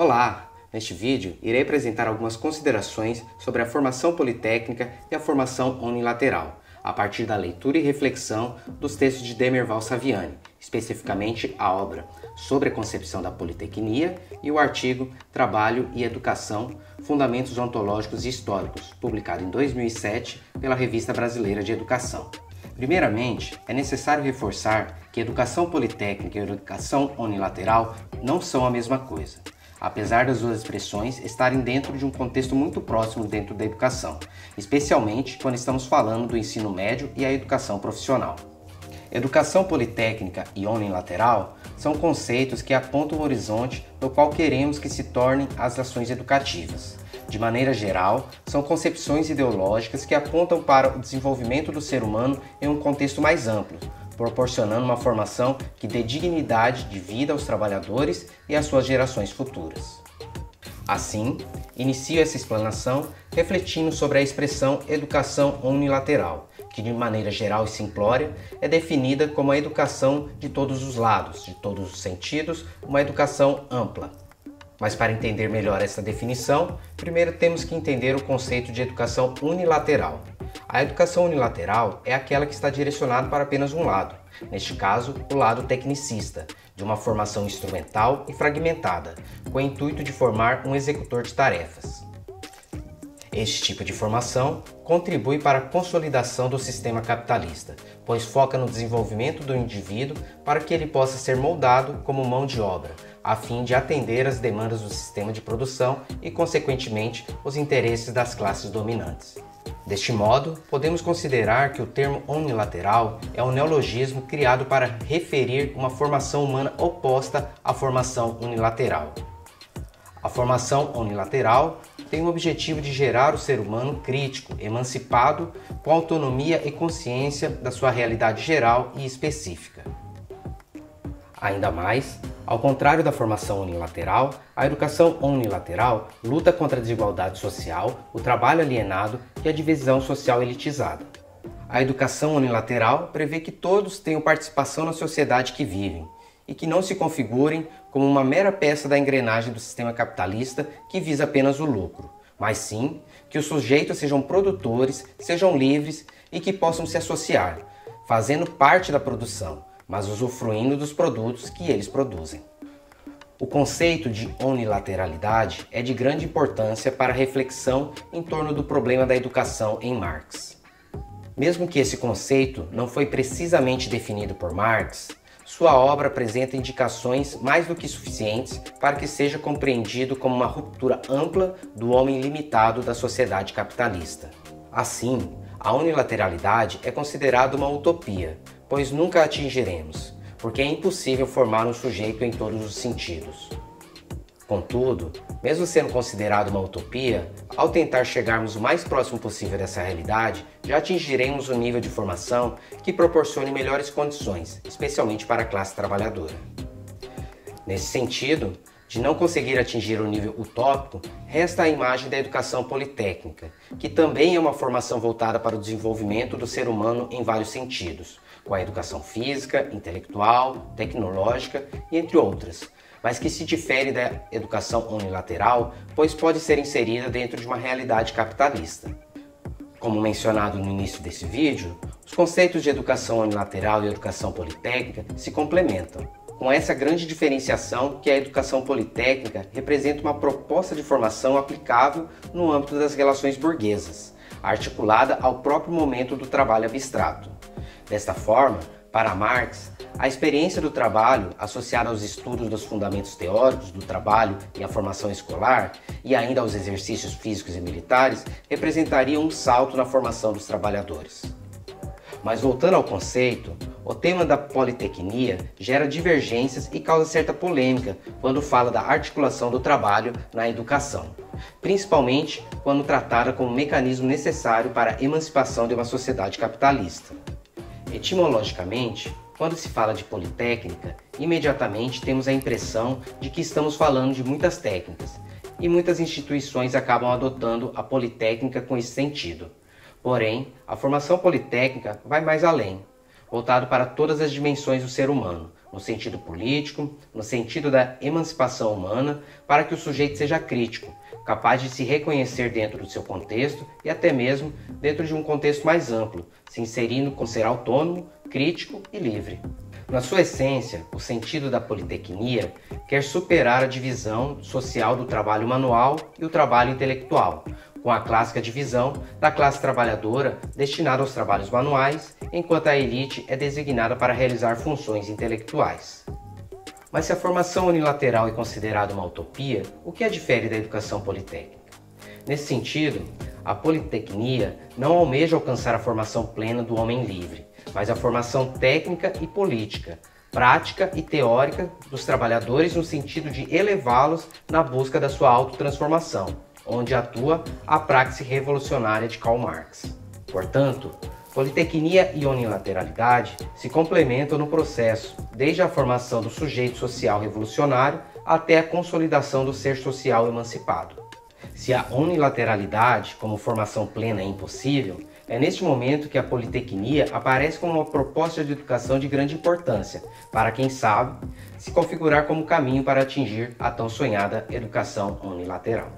Olá! Neste vídeo, irei apresentar algumas considerações sobre a formação politécnica e a formação unilateral, a partir da leitura e reflexão dos textos de Demerval Saviani, especificamente a obra Sobre a Concepção da Politecnia e o artigo Trabalho e Educação, Fundamentos Ontológicos e Históricos, publicado em 2007 pela Revista Brasileira de Educação. Primeiramente, é necessário reforçar que educação politécnica e educação unilateral não são a mesma coisa, apesar das duas expressões estarem dentro de um contexto muito próximo dentro da educação, especialmente quando estamos falando do ensino médio e a educação profissional. Educação politécnica e unilateral são conceitos que apontam o horizonte no qual queremos que se tornem as ações educativas. De maneira geral, são concepções ideológicas que apontam para o desenvolvimento do ser humano em um contexto mais amplo, proporcionando uma formação que dê dignidade de vida aos trabalhadores e às suas gerações futuras. Assim, inicio essa explanação refletindo sobre a expressão educação unilateral, que de maneira geral e simplória é definida como a educação de todos os lados, de todos os sentidos, uma educação ampla. Mas para entender melhor essa definição, primeiro temos que entender o conceito de educação unilateral. A educação unilateral é aquela que está direcionada para apenas um lado, neste caso, o lado tecnicista, de uma formação instrumental e fragmentada, com o intuito de formar um executor de tarefas. Este tipo de formação contribui para a consolidação do sistema capitalista, pois foca no desenvolvimento do indivíduo para que ele possa ser moldado como mão de obra, a fim de atender às demandas do sistema de produção e, consequentemente, os interesses das classes dominantes. Deste modo, podemos considerar que o termo unilateral é um neologismo criado para referir uma formação humana oposta à formação unilateral. A formação unilateral tem o objetivo de gerar o ser humano crítico, emancipado, com autonomia e consciência da sua realidade geral e específica. Ainda mais, ao contrário da formação unilateral, a educação unilateral luta contra a desigualdade social, o trabalho alienado e a divisão social elitizada. A educação unilateral prevê que todos tenham participação na sociedade que vivem e que não se configurem como uma mera peça da engrenagem do sistema capitalista que visa apenas o lucro, mas sim que os sujeitos sejam produtores, sejam livres e que possam se associar, fazendo parte da produção, mas usufruindo dos produtos que eles produzem. O conceito de unilateralidade é de grande importância para a reflexão em torno do problema da educação em Marx. Mesmo que esse conceito não foi precisamente definido por Marx, sua obra apresenta indicações mais do que suficientes para que seja compreendido como uma ruptura ampla do homem limitado da sociedade capitalista. Assim, a unilateralidade é considerada uma utopia, pois nunca a atingiremos, porque é impossível formar um sujeito em todos os sentidos. Contudo, mesmo sendo considerado uma utopia, ao tentar chegarmos o mais próximo possível dessa realidade, já atingiremos um nível de formação que proporcione melhores condições, especialmente para a classe trabalhadora. Nesse sentido, de não conseguir atingir o nível utópico, resta a imagem da educação politécnica, que também é uma formação voltada para o desenvolvimento do ser humano em vários sentidos, com a educação física, intelectual, tecnológica e entre outras, mas que se difere da educação unilateral, pois pode ser inserida dentro de uma realidade capitalista. Como mencionado no início desse vídeo, os conceitos de educação unilateral e educação politécnica se complementam, com essa grande diferenciação que a educação politécnica representa uma proposta de formação aplicável no âmbito das relações burguesas, articulada ao próprio momento do trabalho abstrato. Desta forma, para Marx, a experiência do trabalho, associada aos estudos dos fundamentos teóricos do trabalho e à formação escolar, e ainda aos exercícios físicos e militares, representaria um salto na formação dos trabalhadores. Mas voltando ao conceito, o tema da politecnia gera divergências e causa certa polêmica quando fala da articulação do trabalho na educação, principalmente quando tratada como mecanismo necessário para a emancipação de uma sociedade capitalista. Etimologicamente, quando se fala de politécnica, imediatamente temos a impressão de que estamos falando de muitas técnicas, e muitas instituições acabam adotando a politécnica com esse sentido. Porém, a formação politécnica vai mais além, voltado para todas as dimensões do ser humano, no sentido político, no sentido da emancipação humana, para que o sujeito seja crítico, capaz de se reconhecer dentro do seu contexto e até mesmo dentro de um contexto mais amplo, se inserindo com ser autônomo, crítico e livre. Na sua essência, o sentido da politecnia quer superar a divisão social do trabalho manual e o trabalho intelectual, com a clássica divisão da classe trabalhadora destinada aos trabalhos manuais, enquanto a elite é designada para realizar funções intelectuais. Mas se a formação unilateral é considerada uma utopia, o que a difere da educação politécnica? Nesse sentido, a politecnia não almeja alcançar a formação plena do homem livre, mas a formação técnica e política, prática e teórica dos trabalhadores no sentido de elevá-los na busca da sua autotransformação, onde atua a praxe revolucionária de Karl Marx. Portanto, politecnia e unilateralidade se complementam no processo, desde a formação do sujeito social revolucionário até a consolidação do ser social emancipado. Se a unilateralidade, como formação plena, é impossível, é neste momento que a politecnia aparece como uma proposta de educação de grande importância, para quem sabe se configurar como caminho para atingir a tão sonhada educação unilateral.